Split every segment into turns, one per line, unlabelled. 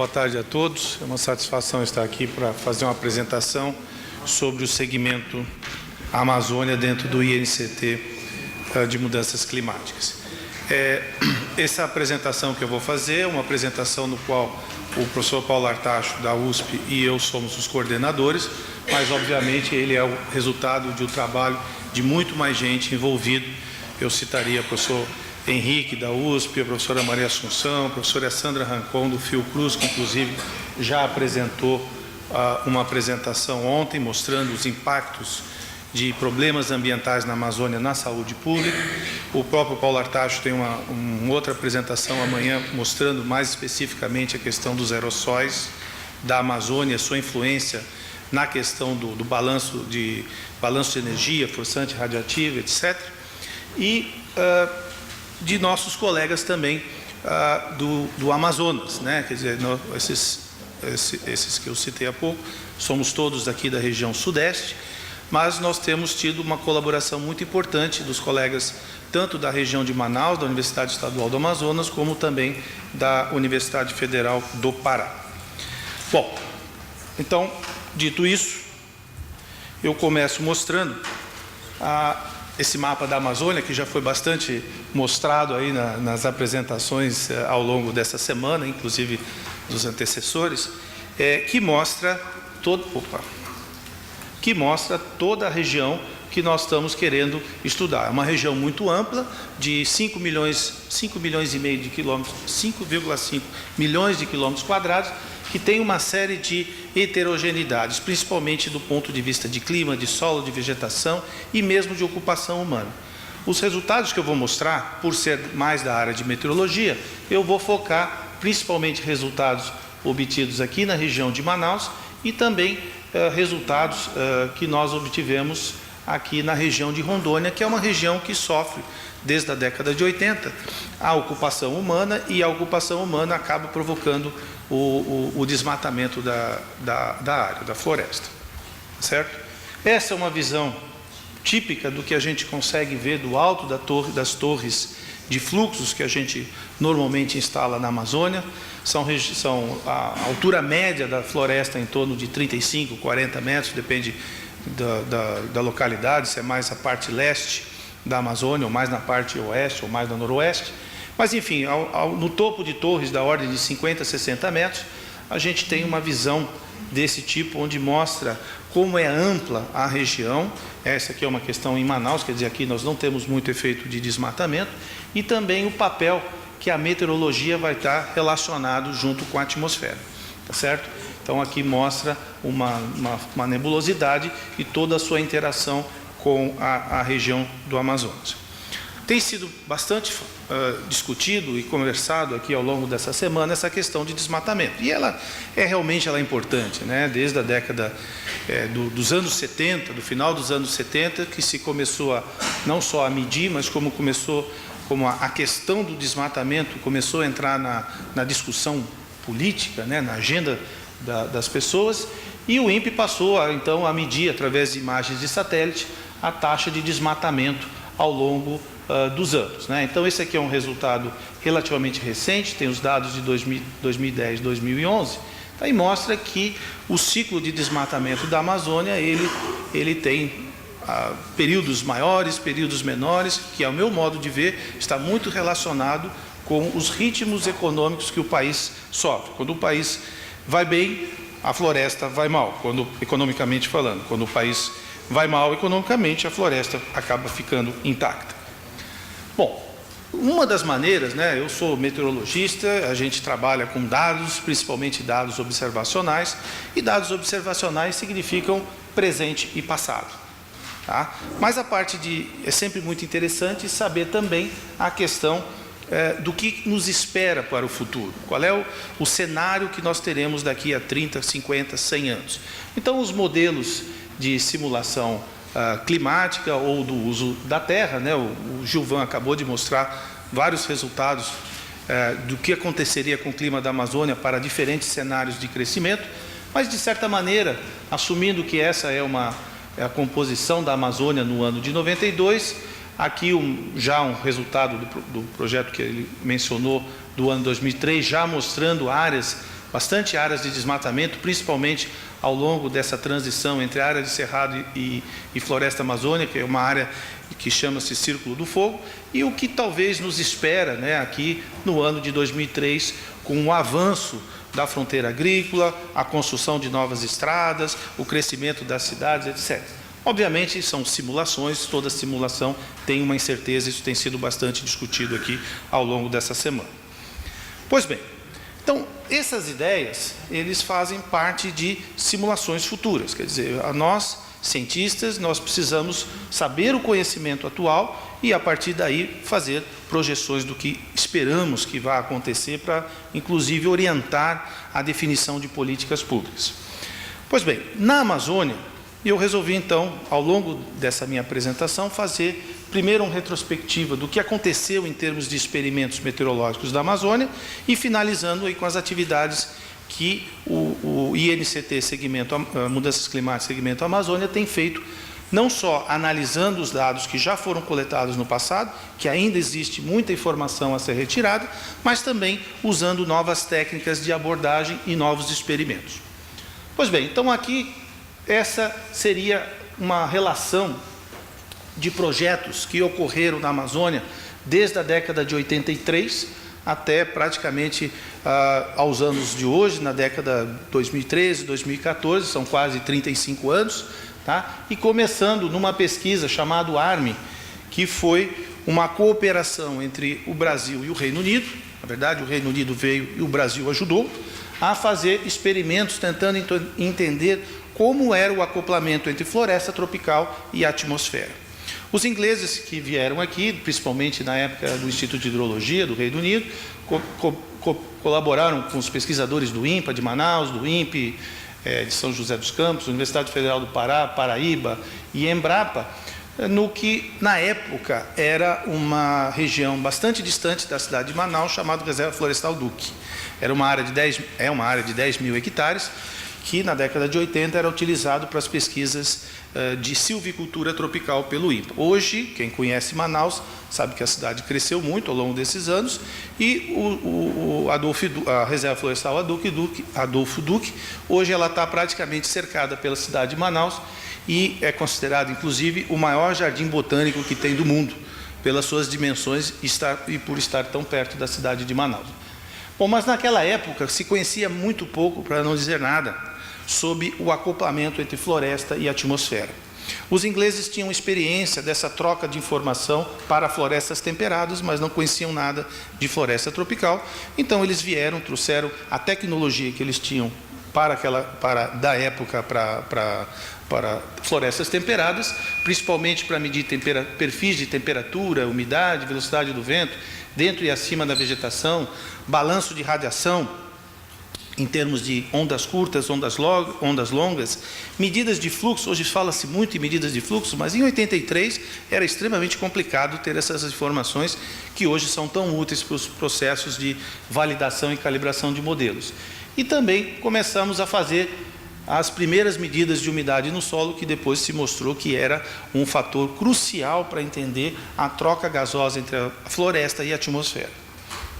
boa tarde a todos. É uma satisfação estar aqui para fazer uma apresentação sobre o segmento Amazônia dentro do INCT de mudanças climáticas. Essa apresentação que eu vou fazer é uma apresentação no qual o professor Paulo Artacho, da USP, e eu somos os coordenadores, mas, obviamente, ele é o resultado de um trabalho de muito mais gente envolvida. Eu citaria o professor Henrique, da USP, a professora Maria Assunção, a professora Sandra Rancon, do Fiocruz, que, inclusive, já apresentou uma apresentação ontem, mostrando os impactos de problemas ambientais na Amazônia na saúde pública. O próprio Paulo Artacho tem uma outra apresentação amanhã mostrando mais especificamente a questão dos aerossóis da Amazônia, sua influência na questão do balanço de energia, forçante radioativa, etc. E de nossos colegas também do Amazonas, né? Quer dizer, esses que eu citei há pouco, somos todos aqui da região sudeste, mas nós temos tido uma colaboração muito importante dos colegas tanto da região de Manaus, da Universidade Estadual do Amazonas, como também da Universidade Federal do Pará. Bom, então, dito isso, eu começo mostrando esse mapa da Amazônia, que já foi bastante mostrado aí nas apresentações ao longo dessa semana, inclusive dos antecessores, que mostra toda a região que nós estamos querendo estudar. É uma região muito ampla, de 5,5 milhões de quilômetros, 5,5 milhões de quilômetros quadrados, que tem uma série de heterogeneidades, principalmente do ponto de vista de clima, de solo, de vegetação e mesmo de ocupação humana. Os resultados que eu vou mostrar, por ser mais da área de meteorologia, eu vou focar principalmente resultados obtidos aqui na região de Manaus e também resultados que nós obtivemos aqui na região de Rondônia, que é uma região que sofre, desde a década de 80, a ocupação humana, e a ocupação humana acaba provocando o desmatamento da área, da floresta. Certo? Essa é uma visão típica do que a gente consegue ver do alto das torres de fluxos que a gente normalmente instala na Amazônia. A altura média da floresta em torno de 35, 40 metros, depende da localidade, se é mais a parte leste da Amazônia, ou mais na parte oeste, ou mais na noroeste. Mas, enfim, no topo de torres da ordem de 50, 60 metros, a gente tem uma visão desse tipo, onde mostra como é ampla a região. Essa aqui é uma questão em Manaus, quer dizer, aqui nós não temos muito efeito de desmatamento, e também o papel que a meteorologia vai estar relacionado junto com a atmosfera, tá certo? Então, aqui mostra uma nebulosidade e toda a sua interação com a região do Amazonas. Tem sido bastante discutido e conversado aqui ao longo dessa semana essa questão de desmatamento. E ela realmente importante, né? Desde a década dos anos 70, do final dos anos 70, que se começou não só a medir, mas como a questão do desmatamento começou a entrar na discussão política, né? Na agenda das pessoas, e o INPE passou então a medir, através de imagens de satélite, a taxa de desmatamento ao longo dos anos, né? Então, esse aqui é um resultado relativamente recente, tem os dados de 2010, 2011, e mostra que o ciclo de desmatamento da Amazônia, ele tem períodos maiores, períodos menores, que, ao meu modo de ver, está muito relacionado com os ritmos econômicos que o país sofre. Quando o país vai bem, a floresta vai mal, economicamente falando. Quando o país vai mal economicamente, a floresta acaba ficando intacta. Bom, uma das maneiras, né, eu sou meteorologista, a gente trabalha com dados, principalmente dados observacionais, e dados observacionais significam presente e passado. Tá? Mas é sempre muito interessante saber também a questão do que nos espera para o futuro. Qual é o cenário que nós teremos daqui a 30, 50, 100 anos. Então, os modelos de simulação climática ou do uso da terra, né? O Gilvan acabou de mostrar vários resultados do que aconteceria com o clima da Amazônia para diferentes cenários de crescimento, mas, de certa maneira, assumindo que essa é a composição da Amazônia no ano de 92, aqui já um resultado do projeto que ele mencionou do ano 2003, já mostrando áreas bastante áreas de desmatamento, principalmente ao longo dessa transição entre a área de cerrado e floresta amazônica, que é uma área que chama-se Círculo do Fogo, e o que talvez nos espera, né, aqui no ano de 2003, com o avanço da fronteira agrícola, a construção de novas estradas, o crescimento das cidades, etc. Obviamente, são simulações, toda simulação tem uma incerteza, isso tem sido bastante discutido aqui ao longo dessa semana. Pois bem, então, essas ideias, eles fazem parte de simulações futuras, quer dizer, nós, cientistas, nós precisamos saber o conhecimento atual e, a partir daí, fazer projeções do que esperamos que vá acontecer para, inclusive, orientar a definição de políticas públicas. Pois bem, na Amazônia, eu resolvi, então, ao longo dessa minha apresentação, fazer primeiro uma retrospectiva do que aconteceu em termos de experimentos meteorológicos da Amazônia e finalizando aí com as atividades que o INCT segmento Mudanças Climáticas segmento Amazônia tem feito, não só analisando os dados que já foram coletados no passado, que ainda existe muita informação a ser retirada, mas também usando novas técnicas de abordagem e novos experimentos. Pois bem, então aqui essa seria uma relação de projetos que ocorreram na Amazônia desde a década de 83 até praticamente aos anos de hoje, na década 2013, 2014, são quase 35 anos, tá? E começando numa pesquisa chamada ARME, que foi uma cooperação entre o Brasil e o Reino Unido. Na verdade, o Reino Unido veio e o Brasil ajudou a fazer experimentos tentando entender como era o acoplamento entre floresta tropical e atmosfera. Os ingleses que vieram aqui, principalmente na época do Instituto de Hidrologia do Reino Unido, colaboraram com os pesquisadores do INPA de Manaus, do INPE de São José dos Campos, Universidade Federal do Pará, Paraíba e Embrapa, no que na época era uma região bastante distante da cidade de Manaus, chamada Reserva Florestal Duque. Era uma área de 10 mil hectares, que na década de 80 era utilizado para as pesquisas de silvicultura tropical pelo INPA. Hoje, quem conhece Manaus sabe que a cidade cresceu muito ao longo desses anos e a Reserva Florestal Adolfo Duque, hoje ela está praticamente cercada pela cidade de Manaus e é considerado, inclusive, o maior jardim botânico que tem do mundo, pelas suas dimensões e por estar tão perto da cidade de Manaus. Bom, mas naquela época se conhecia muito pouco, para não dizer nada, sobre o acoplamento entre floresta e atmosfera. Os ingleses tinham experiência dessa troca de informação para florestas temperadas, mas não conheciam nada de floresta tropical. Então eles vieram, trouxeram a tecnologia que eles tinham da época para florestas temperadas, principalmente para medir perfis de temperatura, umidade, velocidade do vento, dentro e acima da vegetação, balanço de radiação, em termos de ondas curtas, ondas longas, medidas de fluxo. Hoje fala-se muito em medidas de fluxo, mas em 83 era extremamente complicado ter essas informações que hoje são tão úteis para os processos de validação e calibração de modelos. E também começamos a fazer as primeiras medidas de umidade no solo, que depois se mostrou que era um fator crucial para entender a troca gasosa entre a floresta e a atmosfera.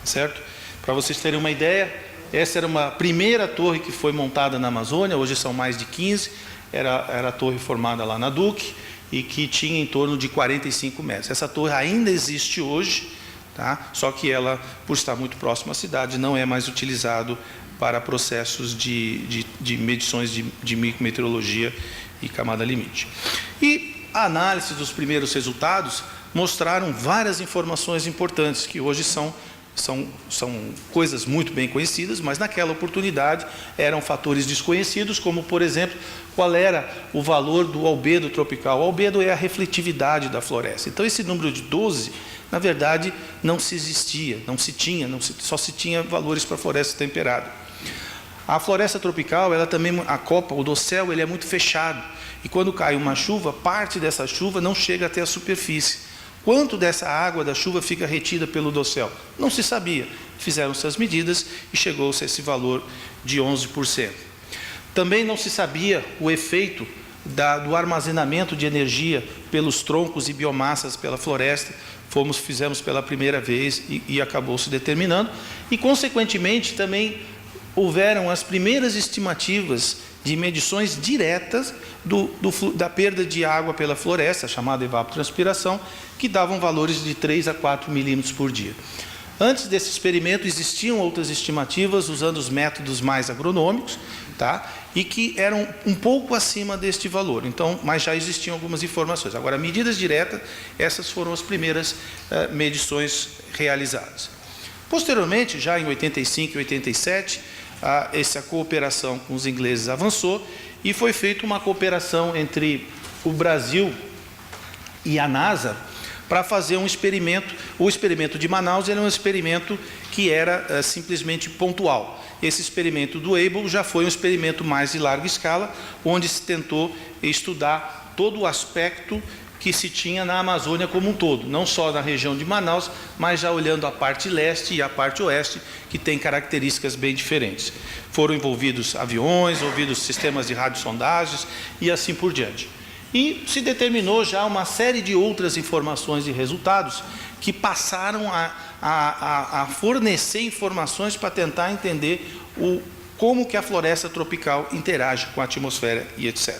Certo? Para vocês terem uma ideia, essa era uma primeira torre que foi montada na Amazônia, hoje são mais de 15, era a torre formada lá na Duque e que tinha em torno de 45 metros. Essa torre ainda existe hoje, tá? Só que ela, por estar muito próxima à cidade, não é mais utilizado para processos de medições de micrometeorologia e camada limite. E a análise dos primeiros resultados mostraram várias informações importantes que hoje são coisas muito bem conhecidas, mas naquela oportunidade eram fatores desconhecidos, como, por exemplo, qual era o valor do albedo tropical. O albedo é a refletividade da floresta. Então, esse número de 12, na verdade, não se tinha, só se tinha valores para a floresta temperada. A floresta tropical, ela também, o dossel, ele é muito fechado, e quando cai uma chuva, parte dessa chuva não chega até a superfície. Quanto dessa água da chuva fica retida pelo dossel? Não se sabia. Fizeram-se as medidas e chegou-se a esse valor de 11%. Também não se sabia o efeito do armazenamento de energia pelos troncos e biomassas pela floresta. Fizemos pela primeira vez e acabou se determinando. E, consequentemente, também houveram as primeiras estimativas de medições diretas da perda de água pela floresta, chamada evapotranspiração, que davam valores de 3 a 4 milímetros por dia. Antes desse experimento, existiam outras estimativas usando os métodos mais agronômicos, tá? E que eram um pouco acima deste valor. Então, mas já existiam algumas informações. Agora, medidas diretas, essas foram as primeiras medições realizadas. Posteriormente, já em 85 e 87, essa cooperação com os ingleses avançou e foi feita uma cooperação entre o Brasil e a NASA para fazer um experimento. O experimento de Manaus era um experimento que era simplesmente pontual. Esse experimento do Able já foi um experimento mais de larga escala, onde se tentou estudar todo o aspecto que se tinha na Amazônia como um todo, não só na região de Manaus, mas já olhando a parte leste e a parte oeste, que tem características bem diferentes. Foram envolvidos aviões, envolvidos sistemas de radiosondagens e assim por diante. E se determinou já uma série de outras informações e resultados que passaram a fornecer informações para tentar entender como que a floresta tropical interage com a atmosfera e etc.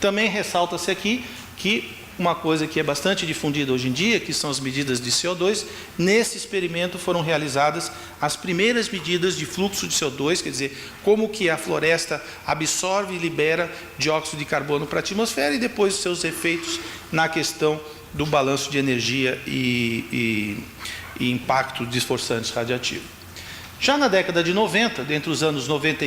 Também ressalta-se aqui que uma coisa que é bastante difundida hoje em dia, que são as medidas de CO2, nesse experimento foram realizadas as primeiras medidas de fluxo de CO2, quer dizer, como que a floresta absorve e libera dióxido de carbono para a atmosfera e depois os seus efeitos na questão do balanço de energia e impacto de esforçantes radioativos. Já na década de 90, dentre os anos 90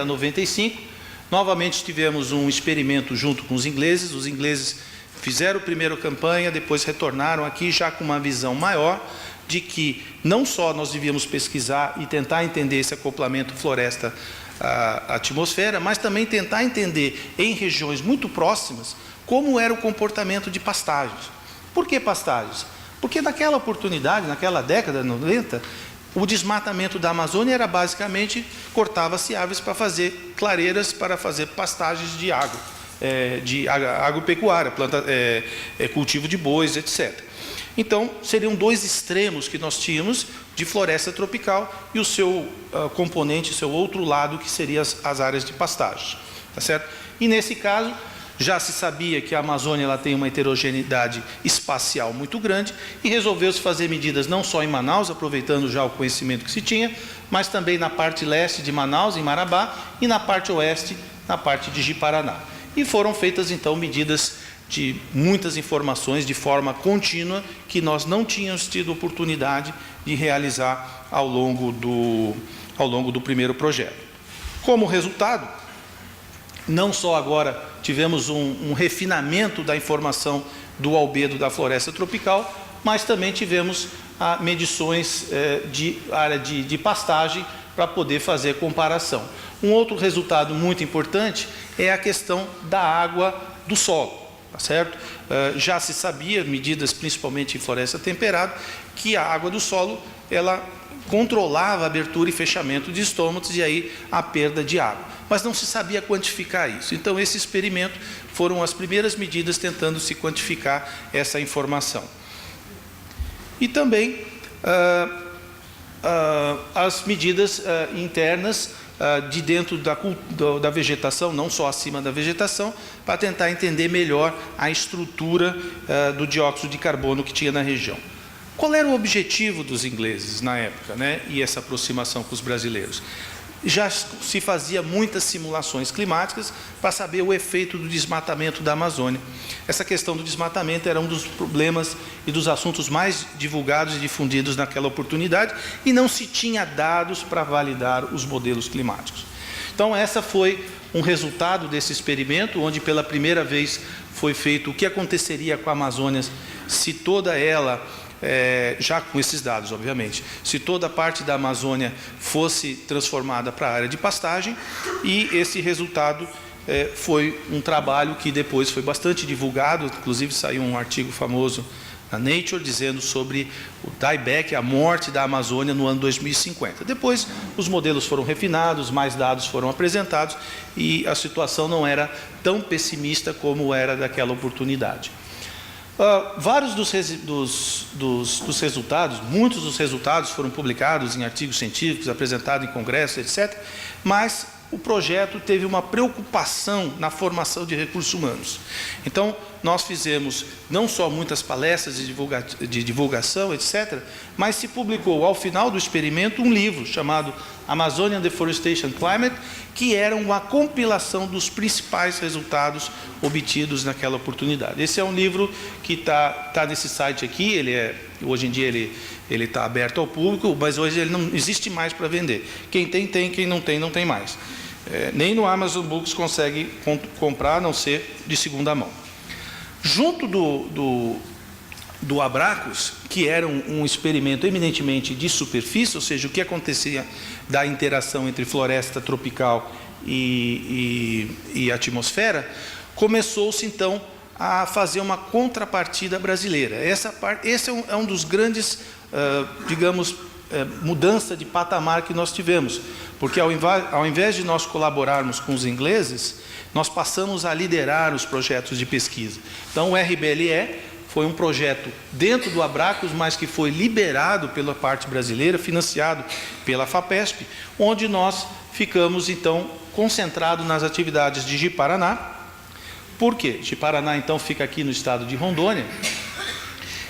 a 95, novamente tivemos um experimento junto com os ingleses. Os ingleses fizeram a primeira campanha, depois retornaram aqui já com uma visão maior de que não só nós devíamos pesquisar e tentar entender esse acoplamento floresta à atmosfera, mas também tentar entender em regiões muito próximas como era o comportamento de pastagens. Por que pastagens? Porque naquela oportunidade, naquela década de 90, o desmatamento da Amazônia era basicamente cortava-se árvores para fazer clareiras, para fazer pastagens de água. De agropecuária, cultivo de bois, etc. Então, seriam dois extremos que nós tínhamos de floresta tropical e o seu componente, seu outro lado, que seriam as áreas de pastagem. Tá certo? E nesse caso, já se sabia que a Amazônia ela tem uma heterogeneidade espacial muito grande e resolveu-se fazer medidas não só em Manaus, aproveitando já o conhecimento que se tinha, mas também na parte leste de Manaus, em Marabá, e na parte oeste, na parte de Ji-Paraná. E foram feitas, então, medidas de muitas informações de forma contínua que nós não tínhamos tido oportunidade de realizar ao longo do primeiro projeto. Como resultado, não só agora tivemos um refinamento da informação do albedo da floresta tropical, mas também tivemos medições de área de pastagem para poder fazer comparação. Um outro resultado muito importante é a questão da água do solo, tá certo? Já se sabia, medidas principalmente em floresta temperada, que a água do solo ela controlava a abertura e fechamento de estômatos e aí a perda de água. Mas não se sabia quantificar isso. Então, esse experimento foram as primeiras medidas tentando se quantificar essa informação. E também as medidas internas de dentro da vegetação, não só acima da vegetação, para tentar entender melhor a estrutura do dióxido de carbono que tinha na região. Qual era o objetivo dos ingleses na época, né? E essa aproximação com os brasileiros? Já se fazia muitas simulações climáticas para saber o efeito do desmatamento da Amazônia. Essa questão do desmatamento era um dos problemas e dos assuntos mais divulgados e difundidos naquela oportunidade e não se tinha dados para validar os modelos climáticos. Então, essa foi um resultado desse experimento, onde pela primeira vez foi feito o que aconteceria com a Amazônia se toda ela... já com esses dados, obviamente, se toda a parte da Amazônia fosse transformada para a área de pastagem, e esse resultado foi um trabalho que depois foi bastante divulgado, inclusive saiu um artigo famoso na Nature dizendo sobre o dieback, a morte da Amazônia no ano 2050. Depois os modelos foram refinados, mais dados foram apresentados e a situação não era tão pessimista como era daquela oportunidade. Vários dos resultados, muitos dos resultados foram publicados em artigos científicos, apresentados em congressos, etc., mas o projeto teve uma preocupação na formação de recursos humanos. Então, nós fizemos não só muitas palestras de divulgação, etc., mas se publicou, ao final do experimento, um livro chamado Amazonian Deforestation Climate, que era uma compilação dos principais resultados obtidos naquela oportunidade. Esse é um livro que está nesse site aqui, hoje em dia ele está aberto ao público, mas hoje ele não existe mais para vender. Quem tem, tem, quem não tem mais. Nem no Amazon Books consegue comprar, a não ser de segunda mão. Junto do Abracus, que era um experimento eminentemente de superfície, ou seja, o que acontecia da interação entre floresta tropical e atmosfera, começou-se então a fazer uma contrapartida brasileira. Esse é um dos grandes, mudança de patamar que nós tivemos, porque ao invés de nós colaborarmos com os ingleses, nós passamos a liderar os projetos de pesquisa. Então, o RBLE foi um projeto dentro do Abracus, mas que foi liberado pela parte brasileira, financiado pela FAPESP, onde nós ficamos, então, concentrados nas atividades de Ji-Paraná. Por quê? Ji-Paraná, então, fica aqui no estado de Rondônia,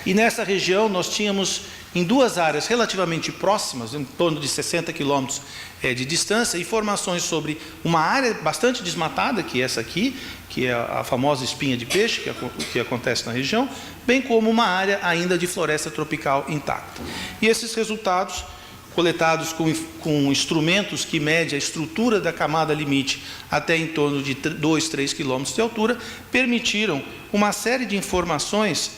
e nessa região nós tínhamos, em duas áreas relativamente próximas, em torno de 60 quilômetros de distância, informações sobre uma área bastante desmatada, que é essa aqui, que é a famosa espinha de peixe, que acontece na região, bem como uma área ainda de floresta tropical intacta. E esses resultados, coletados com instrumentos que medem a estrutura da camada limite até em torno de 2, 3 quilômetros de altura, permitiram uma série de informações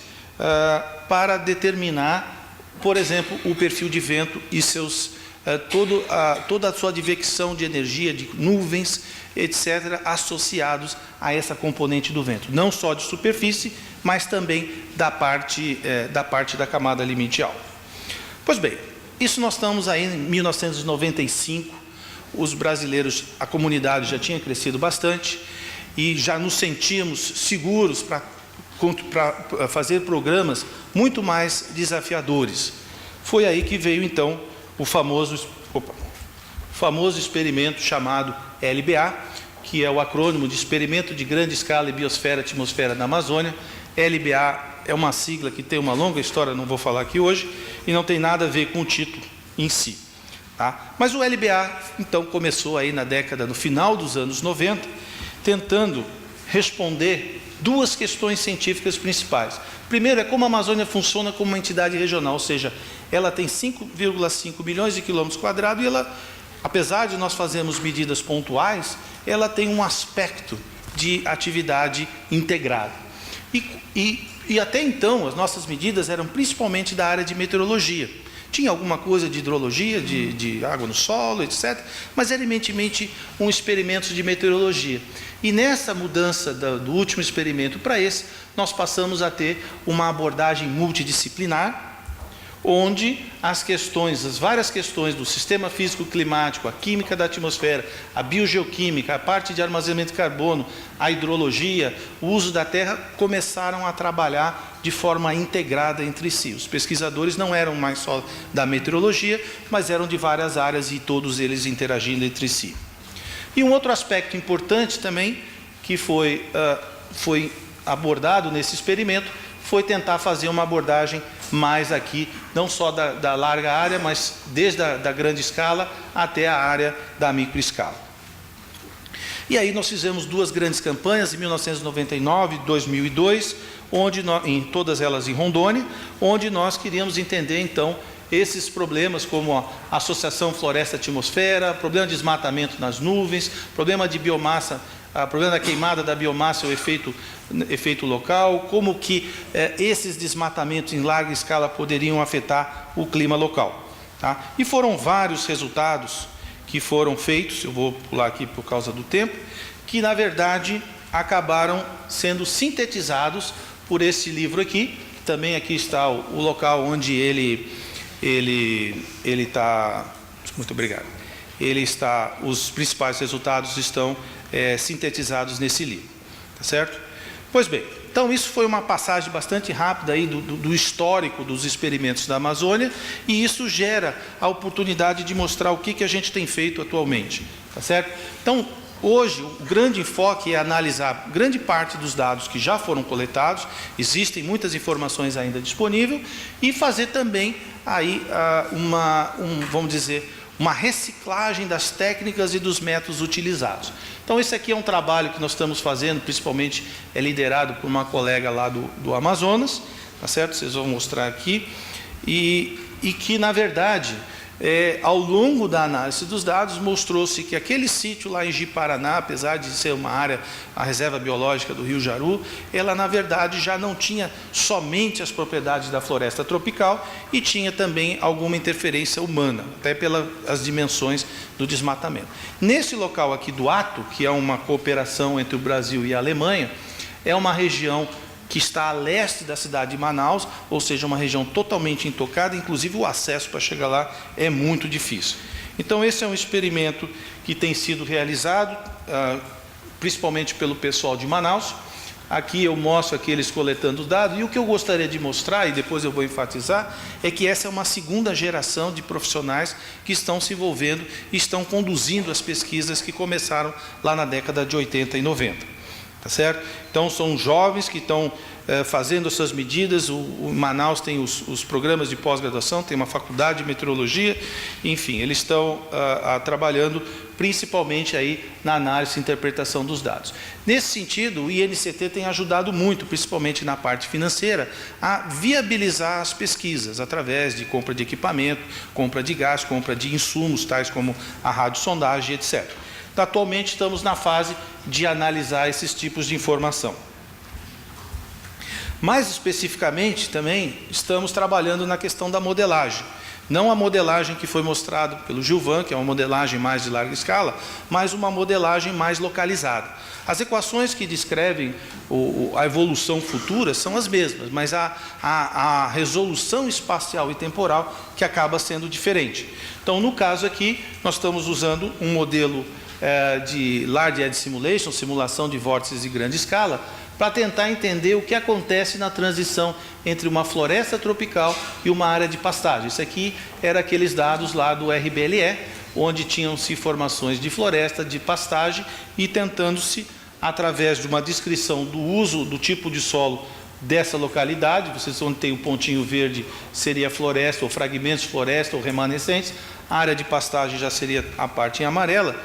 para determinar, por exemplo, o perfil de vento e toda a sua advecção de energia, de nuvens, etc., associados a essa componente do vento. Não só de superfície, mas também da parte da camada limite alta. Pois bem, isso nós estamos aí em 1995, os brasileiros, a comunidade já tinha crescido bastante e já nos sentíamos seguros para fazer programas muito mais desafiadores. Foi aí que veio, então, o famoso experimento chamado LBA, que é o acrônimo de Experimento de Grande Escala e Biosfera Atmosfera na Amazônia. LBA é uma sigla que tem uma longa história, não vou falar aqui hoje, e não tem nada a ver com o título em si. Tá? Mas o LBA, então, começou aí no final dos anos 90, tentando responder duas questões científicas principais. Primeiro é como a Amazônia funciona como uma entidade regional, ou seja, ela tem 5,5 milhões de quilômetros quadrados e ela, apesar de nós fazermos medidas pontuais, ela tem um aspecto de atividade integrada. E até então, as nossas medidas eram principalmente da área de meteorologia. Tinha alguma coisa de hidrologia, de água no solo, etc., mas era eminentemente um experimento de meteorologia. E nessa mudança do último experimento para esse, nós passamos a ter uma abordagem multidisciplinar, onde as várias questões do sistema físico-climático, a química da atmosfera, a biogeoquímica, a parte de armazenamento de carbono, a hidrologia, o uso da terra, começaram a trabalhar de forma integrada entre si. Os pesquisadores não eram mais só da meteorologia, mas eram de várias áreas e todos eles interagindo entre si. E um outro aspecto importante também, que foi abordado nesse experimento, foi tentar fazer uma abordagem mais aqui, não só da larga área, mas desde a grande escala até a área da microescala. E aí nós fizemos duas grandes campanhas, em 1999 e 2002, em todas elas em Rondônia, onde nós queríamos entender, então, esses problemas como a associação floresta-atmosfera, problema de desmatamento nas nuvens, problema de biomassa, problema da queimada da biomassa, o efeito local, como que esses desmatamentos em larga escala poderiam afetar o clima local. Tá? E foram vários resultados que foram feitos, eu vou pular aqui por causa do tempo, que na verdade acabaram sendo sintetizados por esse livro aqui, também aqui está o local onde ele está, muito obrigado, os principais resultados estão sintetizados nesse livro, tá certo? Pois bem, Então, isso foi uma passagem bastante rápida aí do histórico dos experimentos da Amazônia, e isso gera a oportunidade de mostrar o que a gente tem feito atualmente, tá certo? Então, hoje, o grande enfoque é analisar grande parte dos dados que já foram coletados, existem muitas informações ainda disponíveis, e fazer também aí vamos dizer, uma reciclagem das técnicas e dos métodos utilizados. Então, esse aqui é um trabalho que nós estamos fazendo, principalmente é liderado por uma colega lá do Amazonas, tá certo? Vocês vão mostrar aqui, e que, na verdade, ao longo da análise dos dados, mostrou-se que aquele sítio lá em Ji-Paraná, apesar de ser uma área, a reserva biológica do Rio Jaru, ela, na verdade, já não tinha somente as propriedades da floresta tropical e tinha também alguma interferência humana, até pelas dimensões do desmatamento. Nesse local aqui do Hato, que é uma cooperação entre o Brasil e a Alemanha, é uma região que está a leste da cidade de Manaus, ou seja, uma região totalmente intocada, inclusive o acesso para chegar lá é muito difícil. Então, esse é um experimento que tem sido realizado, principalmente pelo pessoal de Manaus. Aqui eu mostro aqueles coletando os dados, e o que eu gostaria de mostrar, e depois eu vou enfatizar, é que essa é uma segunda geração de profissionais que estão se envolvendo e estão conduzindo as pesquisas que começaram lá na década de 80 e 90. Tá certo? Então, são jovens que estão fazendo essas medidas. O Manaus tem os programas de pós-graduação, tem uma faculdade de meteorologia, enfim, eles estão trabalhando principalmente aí na análise e interpretação dos dados. Nesse sentido, o INCT tem ajudado muito, principalmente na parte financeira, a viabilizar as pesquisas, através de compra de equipamento, compra de gás, compra de insumos, tais como a radiosondagem, etc. Atualmente estamos na fase de analisar esses tipos de informação. Mais especificamente também estamos trabalhando na questão da modelagem. Não a modelagem que foi mostrada pelo Gilvan, que é uma modelagem mais de larga escala, mas uma modelagem mais localizada. As equações que descrevem a evolução futura são as mesmas, mas a resolução espacial e temporal que acaba sendo diferente. Então, no caso aqui, nós estamos usando um modelo de Large Edge Simulation, simulação de vórtices de grande escala, para tentar entender o que acontece na transição entre uma floresta tropical e uma área de pastagem. Isso aqui era aqueles dados lá do RBLE, onde tinham-se formações de floresta, de pastagem, e tentando-se, através de uma descrição do uso do tipo de solo dessa localidade, vocês onde tem o pontinho verde seria floresta, ou fragmentos de floresta, ou remanescentes, a área de pastagem já seria a parte em amarela,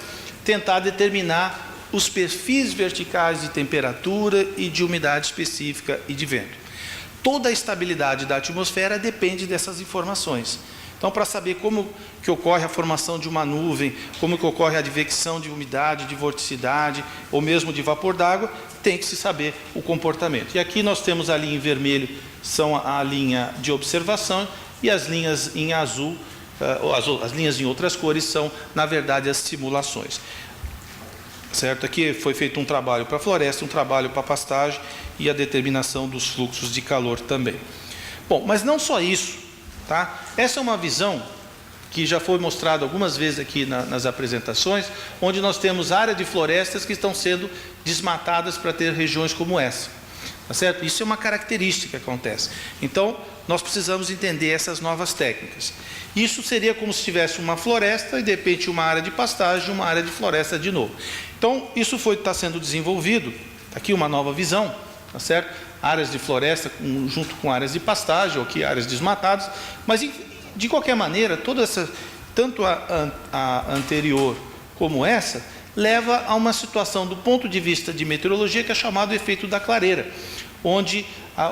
tentar determinar os perfis verticais de temperatura e de umidade específica e de vento. Toda a estabilidade da atmosfera depende dessas informações. Então, para saber como que ocorre a formação de uma nuvem, como que ocorre a advecção de umidade, de vorticidade, ou mesmo de vapor d'água, tem que se saber o comportamento. E aqui nós temos a linha em vermelho, são a linha de observação, e as linhas em azul, as linhas em outras cores são, na verdade, as simulações. Certo? Aqui foi feito um trabalho para a floresta, um trabalho para a pastagem e a determinação dos fluxos de calor também. Bom, mas não só isso, tá? Essa é uma visão que já foi mostrada algumas vezes aqui nas apresentações, onde nós temos áreas de florestas que estão sendo desmatadas para ter regiões como essa. Tá certo? Isso é uma característica que acontece. Então, nós precisamos entender essas novas técnicas. Isso seria como se tivesse uma floresta e, de repente, uma área de pastagem e uma área de floresta de novo. Então, isso está sendo desenvolvido. Aqui uma nova visão, tá certo? Áreas de floresta junto com áreas de pastagem, ou aqui áreas desmatadas. Mas, de qualquer maneira, tanto a anterior como essa, leva a uma situação do ponto de vista de meteorologia que é chamado efeito da clareira, onde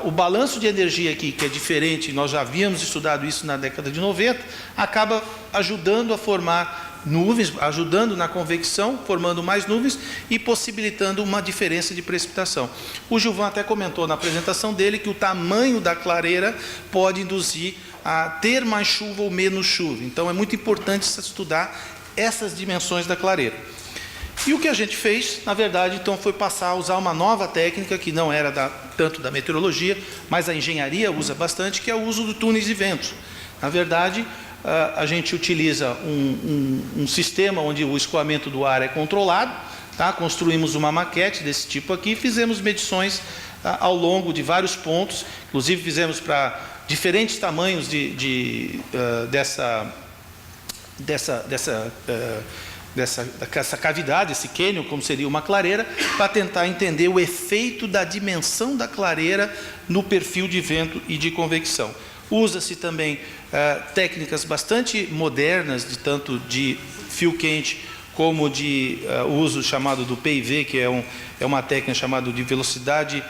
o balanço de energia aqui, que é diferente, nós já havíamos estudado isso na década de 90, acaba ajudando a formar nuvens, ajudando na convecção, formando mais nuvens e possibilitando uma diferença de precipitação. O Gilvan até comentou na apresentação dele que o tamanho da clareira pode induzir a ter mais chuva ou menos chuva. Então, é muito importante estudar essas dimensões da clareira. E o que a gente fez, na verdade, então, foi passar a usar uma nova técnica, que não era tanto da meteorologia, mas a engenharia usa bastante, que é o uso do túneis de ventos. Na verdade, a gente utiliza um sistema onde o escoamento do ar é controlado, tá? Construímos uma maquete desse tipo aqui, fizemos medições ao longo de vários pontos, inclusive fizemos para diferentes tamanhos dessa cavidade, esse cânion, como seria uma clareira, para tentar entender o efeito da dimensão da clareira no perfil de vento e de convecção. Usa-se também técnicas bastante modernas, tanto de fio quente como de uso chamado do PIV, que é uma técnica chamada de velocidade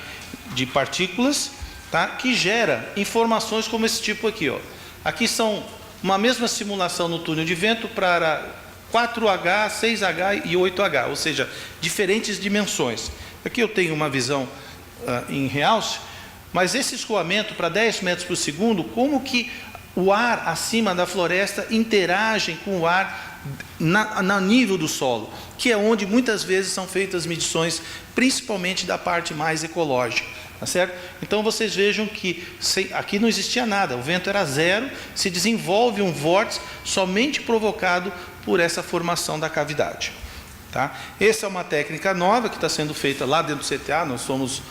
de partículas, tá? Que gera informações como esse tipo aqui, ó. Aqui são uma mesma simulação no túnel de vento para 4H, 6H e 8H, ou seja, diferentes dimensões. Aqui eu tenho uma visão em realce, mas esse escoamento para 10 metros por segundo, como que o ar acima da floresta interage com o ar no nível do solo, que é onde muitas vezes são feitas medições, principalmente da parte mais ecológica. Tá certo? Então vocês vejam que aqui não existia nada, o vento era zero, se desenvolve um vórtice somente provocado por essa formação da cavidade. Tá? Essa é uma técnica nova que está sendo feita lá dentro do CTA, nós somos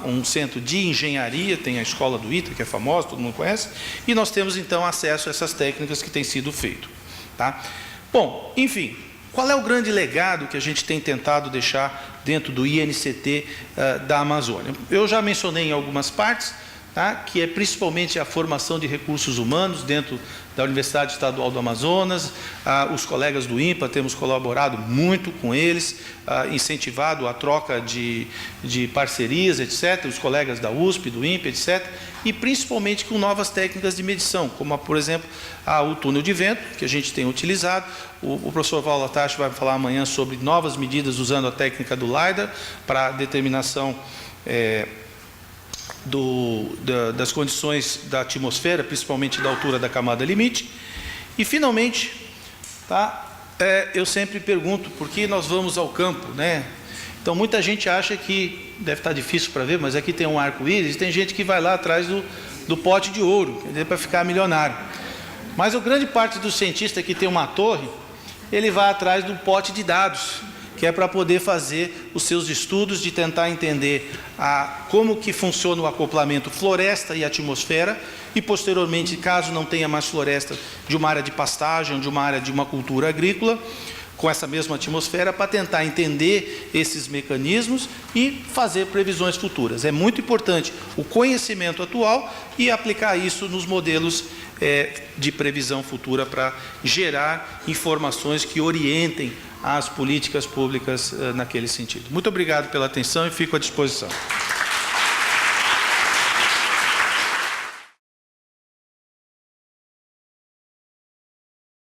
um centro de engenharia, tem a escola do ITA, que é famosa, todo mundo conhece, e nós temos então acesso a essas técnicas que têm sido feitas. Tá? Bom, enfim, qual é o grande legado que a gente tem tentado deixar dentro do INCT da Amazônia? Eu já mencionei em algumas partes, tá, que é principalmente a formação de recursos humanos dentro da Universidade Estadual do Amazonas. Os colegas do INPA, temos colaborado muito com eles, incentivado a troca de parcerias, etc., os colegas da USP, do INPA, etc., e principalmente com novas técnicas de medição, como, por exemplo, o túnel de vento, que a gente tem utilizado. O professor Paulo Latache vai falar amanhã sobre novas medidas usando a técnica do LiDAR para determinação das condições da atmosfera, principalmente da altura da camada limite. E, finalmente, tá, eu sempre pergunto, por que nós vamos ao campo, né? Então, muita gente acha que, deve estar difícil para ver, mas aqui tem um arco-íris, e tem gente que vai lá atrás do pote de ouro, para ficar milionário. Mas a grande parte dos cientistas que tem uma torre, ele vai atrás do pote de dados, que é para poder fazer os seus estudos de tentar entender como que funciona o acoplamento floresta e atmosfera, e posteriormente, caso não tenha mais floresta, de uma área de pastagem, ou de uma área de uma cultura agrícola, com essa mesma atmosfera, para tentar entender esses mecanismos e fazer previsões futuras. É muito importante o conhecimento atual e aplicar isso nos modelos de previsão futura para gerar informações que orientem as políticas públicas naquele sentido. Muito obrigado pela atenção e fico à disposição.